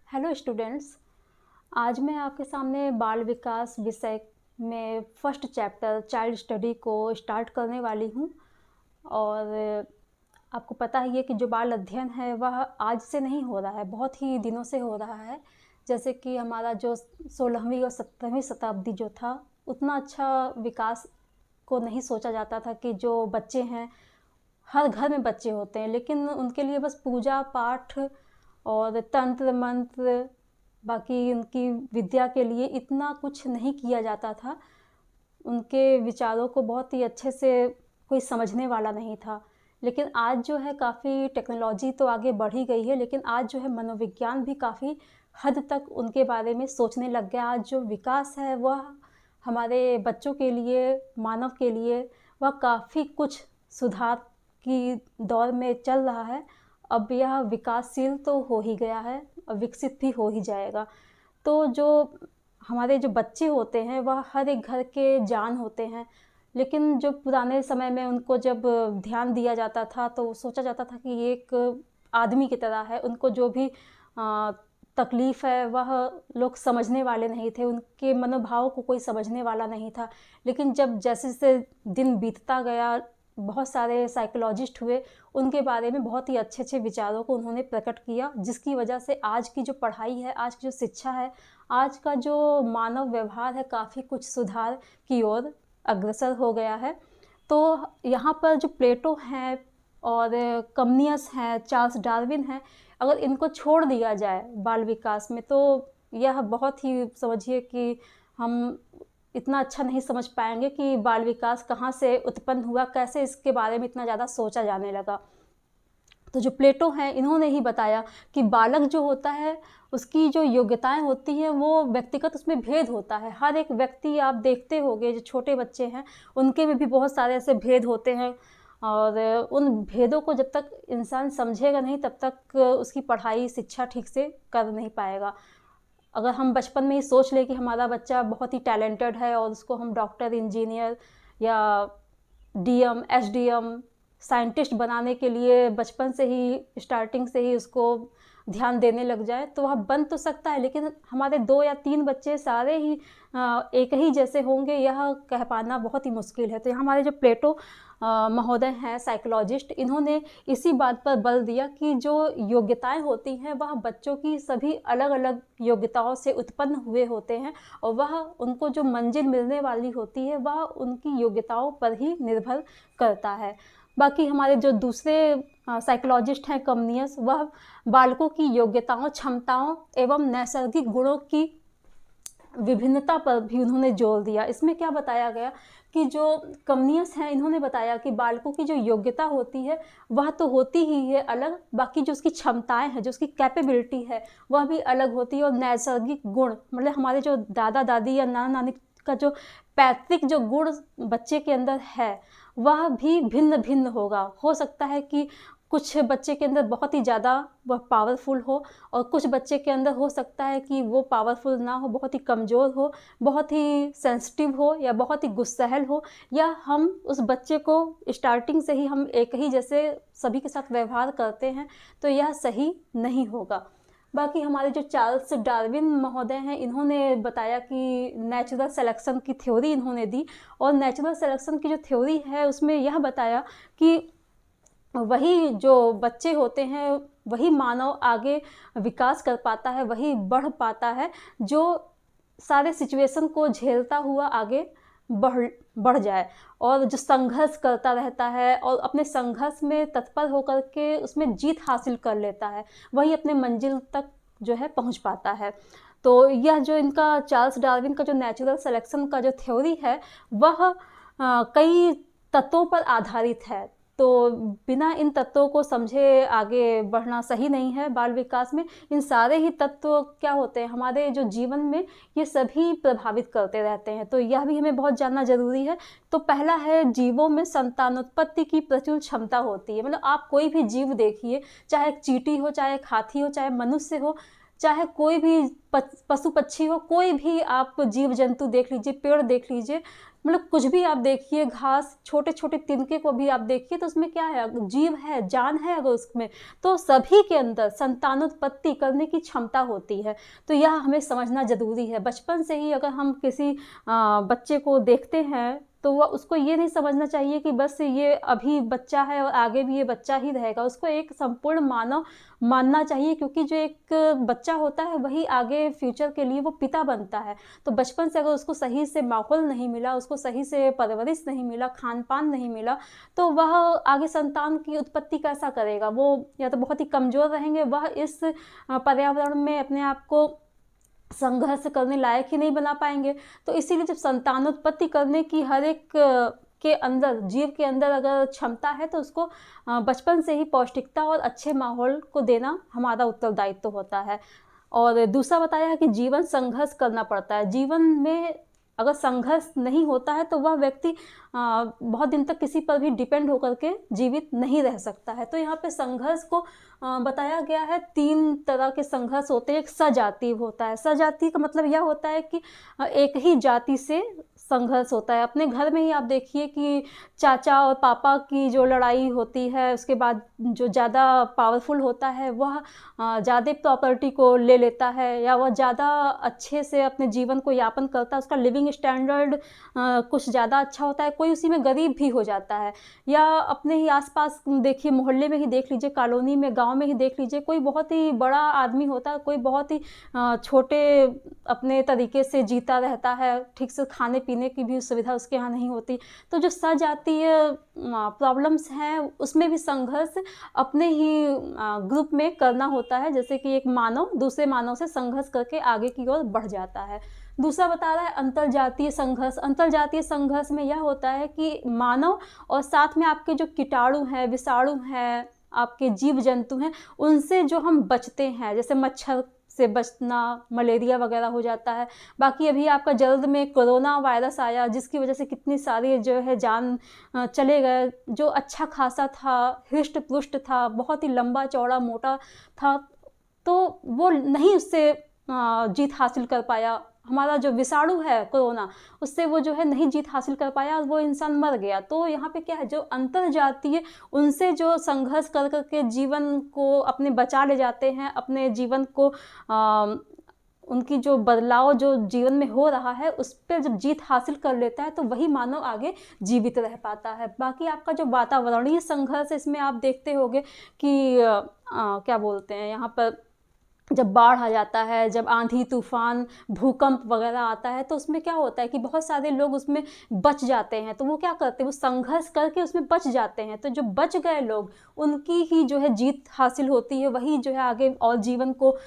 Hello students. आज मैं आपके सामने बाल विकास विषय में फर्स्ट चैप्टर चाइल्ड स्टडी को स्टार्ट करने वाली हूँ। और आपको पता ही है कि जो बाल अध्ययन है वह आज से नहीं हो रहा है, बहुत ही दिनों से हो रहा है। जैसे कि हमारा जो 16वीं और 17वीं शताब्दी जो था, उतना अच्छा विकास को नहीं सोचा जाता था कि जो बच्चे हैं, हर घर में बच्चे होते हैं, लेकिन उनके लिए बस पूजा पाठ और तंत्र मंत्र, बाकी उनकी विद्या के लिए इतना कुछ नहीं किया जाता था। उनके विचारों को बहुत ही अच्छे से कोई समझने वाला नहीं था। लेकिन आज जो है काफ़ी टेक्नोलॉजी तो आगे बढ़ ही गई है, लेकिन आज जो है मनोविज्ञान भी काफ़ी हद तक उनके बारे में सोचने लग गया। आज जो विकास है वह हमारे बच्चों के लिए, मानव के लिए, वह काफ़ी कुछ सुधार की दौर में चल रहा है। अब यह विकासशील तो हो ही गया है और विकसित भी हो ही जाएगा। तो जो हमारे जो बच्चे होते हैं वह हर एक घर के जान होते हैं, लेकिन जो पुराने समय में उनको जब ध्यान दिया जाता था तो सोचा जाता था कि ये एक आदमी की तरह है। उनको जो भी तकलीफ़ है वह लोग समझने वाले नहीं थे, उनके मनोभाव को कोई समझने वाला नहीं था। लेकिन जब जैसे जैसे दिन बीतता गया, बहुत सारे साइकोलॉजिस्ट हुए, उनके बारे में बहुत ही अच्छे अच्छे विचारों को उन्होंने प्रकट किया, जिसकी वजह से आज की जो पढ़ाई है, आज की जो शिक्षा है, आज का जो मानव व्यवहार है, काफ़ी कुछ सुधार की ओर अग्रसर हो गया है। तो यहाँ पर जो प्लेटो हैं और कमनियस हैं, चार्ल्स डार्विन हैं, अगर इनको छोड़ दिया जाए बाल विकास में तो यह बहुत ही, समझिए कि हम इतना अच्छा नहीं समझ पाएंगे कि बाल विकास कहाँ से उत्पन्न हुआ, कैसे इसके बारे में इतना ज़्यादा सोचा जाने लगा। तो जो प्लेटो हैं, इन्होंने ही बताया कि बालक जो होता है उसकी जो योग्यताएं होती हैं वो व्यक्तिगत उसमें भेद होता है। हर एक व्यक्ति, आप देखते होंगे जो छोटे बच्चे हैं उनके में भी बहुत सारे ऐसे भेद होते हैं, और उन भेदों को जब तक इंसान समझेगा नहीं तब तक उसकी पढ़ाई शिक्षा ठीक से कर नहीं पाएगा। अगर हम बचपन में ही सोच लें कि हमारा बच्चा बहुत ही टैलेंटेड है और उसको हम डॉक्टर, इंजीनियर या डीएम, एसडीएम, साइंटिस्ट बनाने के लिए बचपन से ही, स्टार्टिंग से ही उसको ध्यान देने लग जाए तो वह बन तो सकता है, लेकिन हमारे 2 या 3 बच्चे सारे ही एक ही जैसे होंगे, यह कह पाना बहुत ही मुश्किल है। तो यहाँ हमारे जो प्लेटो महोदय हैं, साइकोलॉजिस्ट, इन्होंने इसी बात पर बल दिया कि जो योग्यताएं होती हैं वह बच्चों की सभी अलग अलग योग्यताओं से उत्पन्न हुए होते हैं, और वह उनको जो मंजिल मिलने वाली होती है वह उनकी योग्यताओं पर ही निर्भर करता है। बाकी हमारे जो दूसरे साइकोलॉजिस्ट हैं, कमनियस, वह बालकों की योग्यताओं, क्षमताओं एवं नैसर्गिक गुणों की विभिन्नता पर भी उन्होंने जोर दिया। इसमें क्या बताया गया कि जो कमनियस हैं, इन्होंने बताया कि बालकों की जो योग्यता होती है वह तो होती ही है अलग, बाकी जो उसकी क्षमताएं हैं, जो उसकी कैपेबिलिटी है, वह भी अलग होती है। और नैसर्गिक गुण, मतलब हमारे जो दादा दादी या नाना नानी का जो पैतृक जो गुण बच्चे के अंदर है वह भी भिन्न भिन्न होगा। हो सकता है कि कुछ बच्चे के अंदर बहुत ही ज़्यादा वह पावरफुल हो, और कुछ बच्चे के अंदर हो सकता है कि वो पावरफुल ना हो, बहुत ही कमज़ोर हो, बहुत ही सेंसिटिव हो, या बहुत ही गुस्सैल हो, या हम उस बच्चे को स्टार्टिंग से ही हम एक ही जैसे सभी के साथ व्यवहार करते हैं, तो यह सही नहीं होगा। बाकी हमारे जो चार्ल्स डार्विन महोदय हैं, इन्होंने बताया कि नेचुरल सिलेक्शन की थ्योरी इन्होंने दी, और नेचुरल सिलेक्शन की जो थ्योरी है उसमें यह बताया कि वही जो बच्चे होते हैं वही मानव आगे विकास कर पाता है, वही बढ़ पाता है जो सारे सिचुएशन को झेलता हुआ आगे बढ़ जाए, और जो संघर्ष करता रहता है और अपने संघर्ष में तत्पर होकर के उसमें जीत हासिल कर लेता है, वही अपने मंजिल तक जो है पहुंच पाता है। तो यह जो इनका चार्ल्स डार्विन का जो नेचुरल सिलेक्शन का जो थ्योरी है वह कई तत्वों पर आधारित है। तो बिना इन तत्वों को समझे आगे बढ़ना सही नहीं है। बाल विकास में इन सारे ही तत्व क्या होते हैं हमारे जो जीवन में, ये सभी प्रभावित करते रहते हैं, तो यह भी हमें बहुत जानना जरूरी है। तो पहला है, जीवों में संतानोत्पत्ति की प्रचुर क्षमता होती है। मतलब आप कोई भी जीव देखिए, चाहे एक चींटी हो, चाहे एक हाथी हो, चाहे मनुष्य हो, चाहे कोई भी पशु पक्षी हो, कोई भी आप जीव जंतु देख लीजिए, पेड़ देख लीजिए, मतलब कुछ भी आप देखिए, घास, छोटे छोटे तिनके को भी आप देखिए, तो उसमें क्या है, जीव है, जान है अगर उसमें, तो सभी के अंदर संतानोत्पत्ति करने की क्षमता होती है। तो यह हमें समझना ज़रूरी है। बचपन से ही अगर हम किसी बच्चे को देखते हैं तो वह उसको ये नहीं समझना चाहिए कि बस ये अभी बच्चा है और आगे भी ये बच्चा ही रहेगा। उसको एक संपूर्ण मानव मानना चाहिए, क्योंकि जो एक बच्चा होता है वही आगे फ्यूचर के लिए वो पिता बनता है। तो बचपन से अगर उसको सही से माहौल नहीं मिला, उसको सही से परवरिश नहीं मिला, खान पान नहीं मिला, तो वह आगे संतान की उत्पत्ति कैसा करेगा। वो या तो बहुत ही कमज़ोर रहेंगे, वह इस पर्यावरण में अपने आप को संघर्ष करने लायक ही नहीं बना पाएंगे। तो इसीलिए जब संतानोत्पत्ति करने की हर एक के अंदर, जीव के अंदर अगर क्षमता है, तो उसको बचपन से ही पौष्टिकता और अच्छे माहौल को देना हमारा उत्तरदायित्व होता है। और दूसरा बताया है कि जीवन संघर्ष करना पड़ता है। जीवन में अगर संघर्ष नहीं होता है तो वह व्यक्ति बहुत दिन तक किसी पर भी डिपेंड होकर के जीवित नहीं रह सकता है। तो यहाँ पे संघर्ष को बताया गया है, 3 तरह के संघर्ष होते हैं। एक सजातीय होता है। सजातीय का मतलब यह होता है कि एक ही जाति से संघर्ष होता है। अपने घर में ही आप देखिए कि चाचा और पापा की जो लड़ाई होती है, उसके बाद जो ज़्यादा पावरफुल होता है वह ज़्यादा प्रॉपर्टी को ले लेता है, या वह ज़्यादा अच्छे से अपने जीवन को यापन करता है, उसका लिविंग स्टैंडर्ड कुछ ज़्यादा अच्छा होता है, कोई उसी में गरीब भी हो जाता है। या अपने ही आसपास देखिए, मोहल्ले में ही देख लीजिए, कॉलोनी में, गांव में ही देख लीजिए, कोई बहुत ही बड़ा आदमी होता है, कोई बहुत ही छोटे अपने तरीके से जीता रहता है, ठीक से खाने पीने की भी सुविधा उसके यहाँ नहीं होती। तो जो सजातीय प्रॉब्लम्स हैं उसमें भी संघर्ष अपने ही ग्रुप में करना होता है, जैसे कि एक मानव दूसरे मानव से संघर्ष करके आगे की ओर बढ़ जाता है। दूसरा बता रहा है अंतरजातीय संघर्ष। अंतरजातीय संघर्ष में यह होता है कि मानव और साथ में आपके जो कीटाणु हैं, विषाणु हैं, आपके जीव जंतु हैं, उनसे जो हम बचते हैं, जैसे मच्छर से बचना, मलेरिया वगैरह हो जाता है। बाकी अभी आपका जल्द में कोरोना वायरस आया, जिसकी वजह से कितनी सारी जो है जान चले गए। जो अच्छा खासा था, हृष्ट पुष्ट था, बहुत ही लंबा चौड़ा मोटा था, तो वो नहीं उससे जीत हासिल कर पाया। हमारा जो विषाणु है कोरोना, उससे वो जो है नहीं जीत हासिल कर पाया और वो इंसान मर गया। तो यहाँ पे क्या है, जो अंतरजातीय उनसे जो संघर्ष कर करके जीवन को अपने बचा ले जाते हैं, अपने जीवन को उनकी जो बदलाव जो जीवन में हो रहा है उस पर जब जीत हासिल कर लेता है, तो वही मानव आगे जीवित रह पाता है। बाकी आपका जो वातावरणीय संघर्ष है, इसमें आप देखते होंगे कि क्या बोलते हैं, यहाँ पर जब बाढ़ आ जाता है, जब आंधी तूफान भूकंप वगैरह आता है, तो उसमें क्या होता है कि बहुत सारे लोग उसमें बच जाते हैं। तो वो क्या करते हैं, वो संघर्ष करके उसमें बच जाते हैं। तो जो बच गए लोग, उनकी ही जो है जीत हासिल होती है, वही जो है आगे और जीवन को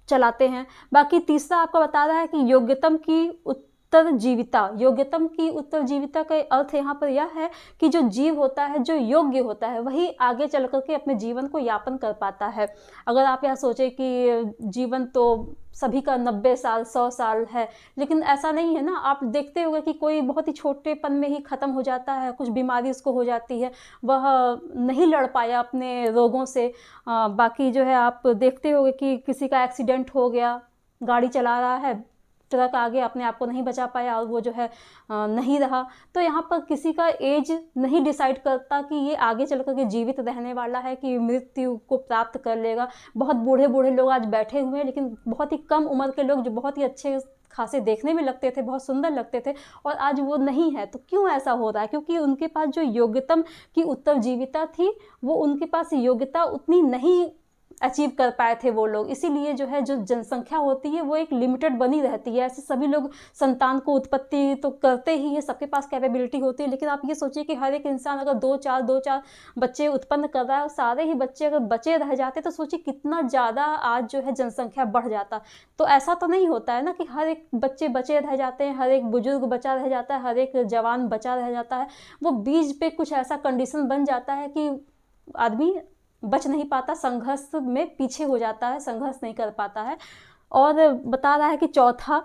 चलाते हैं। बाकी तीसरा आपको बता रहा है कि योग्यतम की उत्तरजीविता। योग्यतम की उत्तरजीविता का अर्थ यहाँ पर यह है कि जो जीव होता है, जो योग्य होता है, वही आगे चल करके अपने जीवन को यापन कर पाता है। अगर आप यह सोचें कि जीवन तो सभी का 90 साल 100 साल है, लेकिन ऐसा नहीं है ना। आप देखते होंगे कि कोई बहुत ही छोटेपन में ही ख़त्म हो जाता है, कुछ बीमारी उसको हो जाती है, वह नहीं लड़ पाया अपने रोगों से। बाकी जो है आप देखते होंगे कि किसी का एक्सीडेंट हो गया, गाड़ी चला रहा है, ट्रक आगे, अपने आप को नहीं बचा पाया और वो जो है नहीं रहा। तो यहाँ पर किसी का एज नहीं डिसाइड करता कि ये आगे चल कर के जीवित रहने वाला है कि मृत्यु को प्राप्त कर लेगा। बहुत बूढ़े बूढ़े लोग आज बैठे हुए हैं, लेकिन बहुत ही कम उम्र के लोग जो बहुत ही अच्छे खासे देखने में लगते थे, बहुत सुंदर लगते थे, और आज वो नहीं है। तो क्यों ऐसा हो रहा है? क्योंकि उनके पास जो योग्यतम की उत्तरजीविता थी, वो उनके पास योग्यता उतनी नहीं अचीव कर पाए थे वो लोग। इसीलिए जो है जो जनसंख्या होती है वो एक लिमिटेड बनी रहती है। ऐसे सभी लोग संतान को उत्पत्ति तो करते ही है, सबके पास कैपेबिलिटी होती है, लेकिन आप ये सोचिए कि हर एक इंसान अगर दो चार बच्चे उत्पन्न कर रहा है और सारे ही बच्चे अगर बचे रह जाते, तो सोचिए कितना ज़्यादा आज जो है जनसंख्या बढ़ जाता। तो ऐसा तो नहीं होता है ना कि हर एक बच्चे बचे रह जाते हैं, हर एक बुजुर्ग बचा रह जाता है, हर एक जवान बचा रह जाता है। वो बीच पे कुछ ऐसा कंडीशन बन जाता है कि आदमी बच नहीं पाता, संघर्ष में पीछे हो जाता है, संघर्ष नहीं कर पाता है। और बता रहा है कि चौथा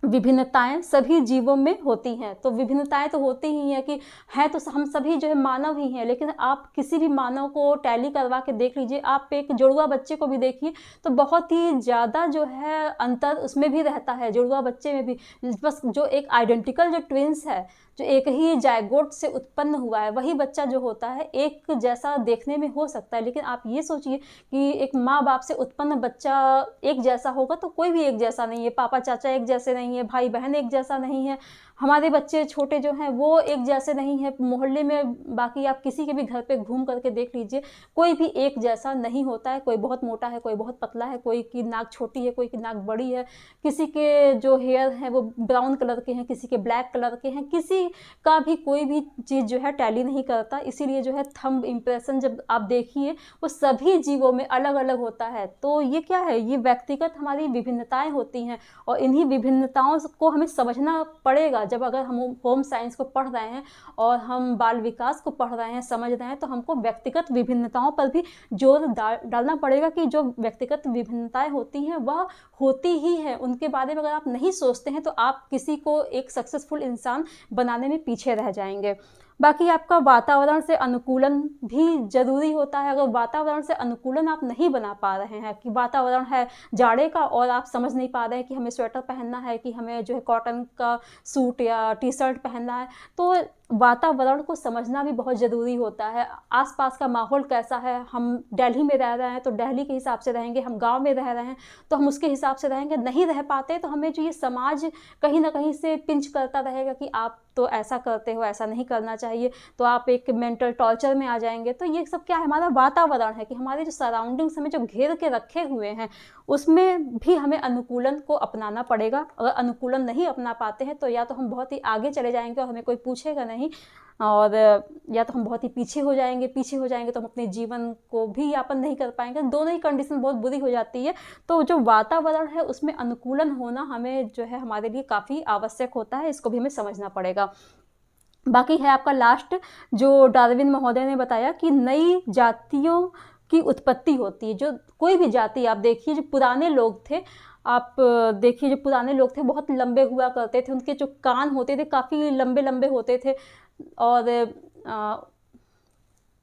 विभिन्नताएं सभी जीवों में होती हैं। तो विभिन्नताएं तो होती ही हैं कि हैं, तो हम सभी जो है मानव ही हैं, लेकिन आप किसी भी मानव को टैली करवा के देख लीजिए, आप एक जुड़वा बच्चे को भी देखिए तो बहुत ही ज़्यादा जो है अंतर उसमें भी रहता है, जुड़वा बच्चे में भी। बस जो एक आइडेंटिकल जो ट्विंस है, जो एक ही जायगोट से उत्पन्न हुआ है, वही बच्चा जो होता है एक जैसा देखने में हो सकता है। लेकिन आप ये सोचिए कि एक माँ बाप से उत्पन्न बच्चा एक जैसा होगा तो कोई भी एक जैसा नहीं है, पापा चाचा एक जैसे नहीं है, भाई बहन एक जैसा नहीं है, हमारे बच्चे छोटे जो हैं वो एक जैसे नहीं है, मोहल्ले में बाकी आप किसी के भी घर पे घूम करके देख लीजिए, कोई भी एक जैसा नहीं होता है। कोई बहुत मोटा है, कोई बहुत पतला है, कोई की नाक छोटी है, कोई की नाक बड़ी है, किसी के जो हेयर हैं वो ब्राउन कलर के हैं, किसी के ब्लैक कलर के हैं, किसी का भी कोई भी चीज़ जो है टैली नहीं करता। इसीलिए जो है थंब इम्प्रेशन जब आप देखिए वो सभी जीवों में अलग अलग होता है। तो ये क्या है, ये व्यक्तिगत हमारी विभिन्नताएं होती हैं और इन्हीं विभिन्नताओं को हमें समझना पड़ेगा। जब अगर हम होम साइंस को पढ़ रहे हैं और हम बाल विकास को पढ़ रहे हैं, समझ रहे हैं, तो हमको व्यक्तिगत विभिन्नताओं पर भी जोर डालना पड़ेगा कि जो व्यक्तिगत विभिन्नताएं होती हैं वह होती ही हैं। उनके बारे में अगर आप नहीं सोचते हैं तो आप किसी को एक सक्सेसफुल इंसान बनाने में पीछे रह जाएंगे। बाकी आपका वातावरण से अनुकूलन भी ज़रूरी होता है। अगर वातावरण से अनुकूलन आप नहीं बना पा रहे हैं, कि वातावरण है जाड़े का और आप समझ नहीं पा रहे हैं कि हमें स्वेटर पहनना है, कि हमें जो है कॉटन का सूट या टी शर्ट पहनना है, तो वातावरण को समझना भी बहुत ज़रूरी होता है। आसपास का माहौल कैसा है, हम दिल्ली में रह रहे हैं तो दिल्ली के हिसाब से रहेंगे, हम गांव में रह रहे हैं तो हम उसके हिसाब से रहेंगे। नहीं रह पाते तो हमें जो ये समाज कहीं ना कहीं से पिंच करता रहेगा कि आप तो ऐसा करते हो, ऐसा नहीं करना चाहिए, तो आप एक मेंटल टॉर्चर में आ जाएंगे। तो ये सब क्या है, हमारा वातावरण है कि हमारे जो सराउंडिंग्स हमें जो घेर के रखे हुए हैं उसमें भी हमें अनुकूलन को अपनाना पड़ेगा। अगर अनुकूलन नहीं अपना पाते हैं तो या तो हम बहुत ही आगे चले जाएंगे और हमें कोई पूछेगा नहीं, और या तो हम बहुत ही पीछे हो जाएंगे तो हम अपने जीवन को भी यापन नहीं कर पाएंगे। दोनों ही कंडीशन बहुत बुरी हो जाती है। तो जो वातावरण है उसमें अनुकूलन होना हमें जो है हमारे लिए काफ़ी आवश्यक होता है, इसको भी हमें समझना पड़ेगा। बाकी है आपका लास्ट, जो डार्विन महोदय ने बताया कि नई जातियों की उत्पत्ति होती है। जो कोई भी जाति आप देखिए, जो पुराने लोग थे, आप देखिए जो पुराने लोग थे बहुत लंबे हुआ करते थे, उनके जो कान होते थे काफ़ी लंबे लंबे होते थे और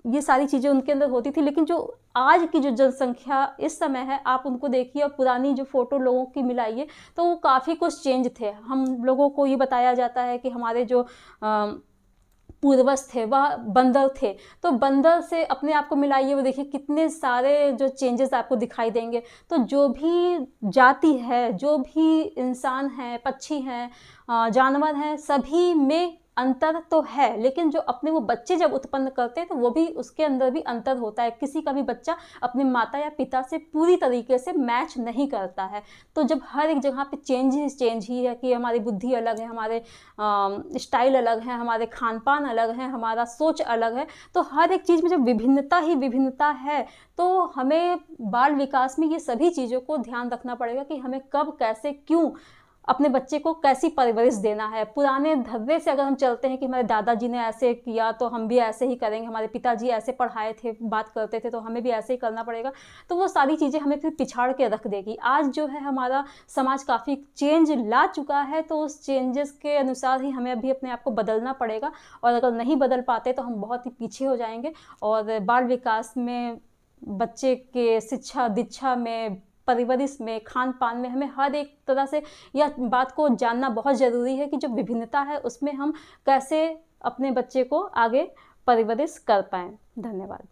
ये सारी चीज़ें उनके अंदर होती थी। लेकिन जो आज की जो जनसंख्या इस समय है, आप उनको देखिए और पुरानी जो फ़ोटो लोगों की मिलाइए तो वो काफ़ी कुछ चेंज थे। हम लोगों को ये बताया जाता है कि हमारे जो पूर्वज थे वह बंदर थे, तो बंदर से अपने आप को मिलाइए, वो देखिए कितने सारे जो चेंजेस आपको दिखाई देंगे। तो जो भी जाति है, जो भी इंसान है, पक्षी हैं, जानवर हैं, सभी में अंतर तो है। लेकिन जो अपने वो बच्चे जब उत्पन्न करते हैं तो वो भी उसके अंदर भी अंतर होता है। किसी का भी बच्चा अपने माता या पिता से पूरी तरीके से मैच नहीं करता है। तो जब हर एक जगह पे चेंज ही है कि हमारी बुद्धि अलग है, हमारे स्टाइल अलग है, हमारे खान पान अलग है, हमारा सोच अलग है, तो हर एक चीज़ में जब विभिन्नता ही विभिन्नता है तो हमें बाल विकास में ये सभी चीज़ों को ध्यान रखना पड़ेगा कि हमें कब, कैसे, क्यों अपने बच्चे को कैसी परवरिश देना है। पुराने धर्रे से अगर हम चलते हैं कि हमारे दादाजी ने ऐसे किया तो हम भी ऐसे ही करेंगे, हमारे पिताजी ऐसे पढ़ाए थे, बात करते थे, तो हमें भी ऐसे ही करना पड़ेगा, तो वो सारी चीज़ें हमें फिर पिछाड़ के रख देगी। आज जो है हमारा समाज काफ़ी चेंज ला चुका है, तो उस चेंजेस के अनुसार ही हमें अभी अपने आप को बदलना पड़ेगा, और अगर नहीं बदल पाते तो हम बहुत ही पीछे हो जाएंगे। और बाल विकास में, बच्चे के शिक्षा दीक्षा में, परवरिश में, खान पान में हमें हर एक तरह से यह बात को जानना बहुत ज़रूरी है कि जो विभिन्नता है उसमें हम कैसे अपने बच्चे को आगे परवरिश कर पाएँ। धन्यवाद।